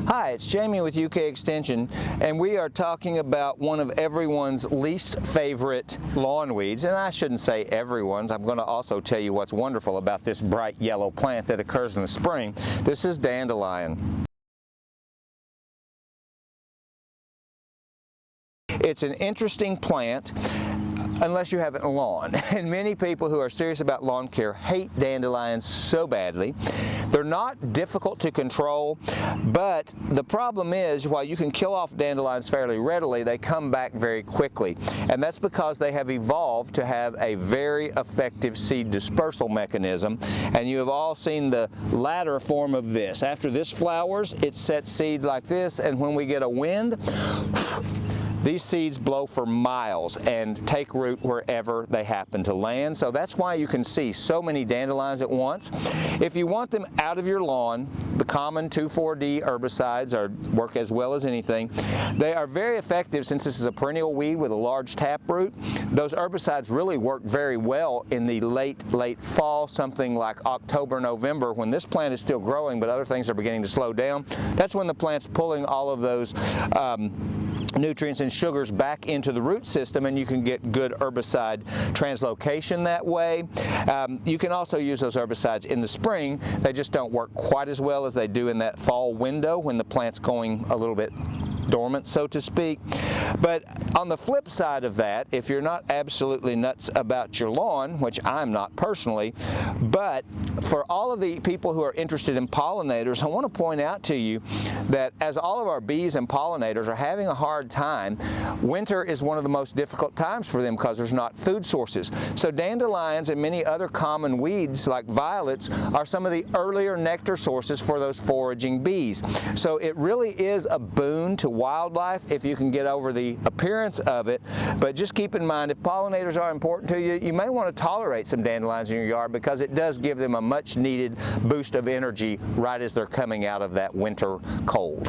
Hi, it's Jamie with UK Extension, and we are talking about one of everyone's least favorite lawn weeds, and I shouldn't say everyone's. I'm going to also tell you what's wonderful about this bright yellow plant that occurs in the spring. This is dandelion. It's an interesting plant unless you have a lawn, and many people who are serious about lawn care hate dandelions so badly. They're not difficult to control, but the problem is, while you can kill off dandelions fairly readily, they come back very quickly, and that's because they have evolved to have a very effective seed dispersal mechanism, and you have all seen the latter form of this. After this flowers, it sets seed like this, and when we get a wind, these seeds blow for miles and take root wherever they happen to land. So that's why you can see so many dandelions at once. If you want them out of your lawn, the common 2,4-D herbicides work as well as anything. They are very effective since this is a perennial weed with a large taproot. Those herbicides really work very well in the late fall, something like October, November, when this plant is still growing but other things are beginning to slow down. That's when the plant's pulling all of those nutrients and sugars back into the root system, and you can get good herbicide translocation that way. You can also use those herbicides in the spring. They just don't work quite as well as they do in that fall window when the plant's going a little bit dormant, so to speak. But on the flip side of that, if you're not absolutely nuts about your lawn, which I'm not personally, but for all of the people who are interested in pollinators, I want to point out to you that as all of our bees and pollinators are having a hard time, winter is one of the most difficult times for them because there's not food sources. So dandelions and many other common weeds like violets are some of the earlier nectar sources for those foraging bees. So it really is a boon to wildlife if you can get over the appearance of it. But just keep in mind, if pollinators are important to you, you may want to tolerate some dandelions in your yard because it does give them a much needed boost of energy right as they're coming out of that winter cold.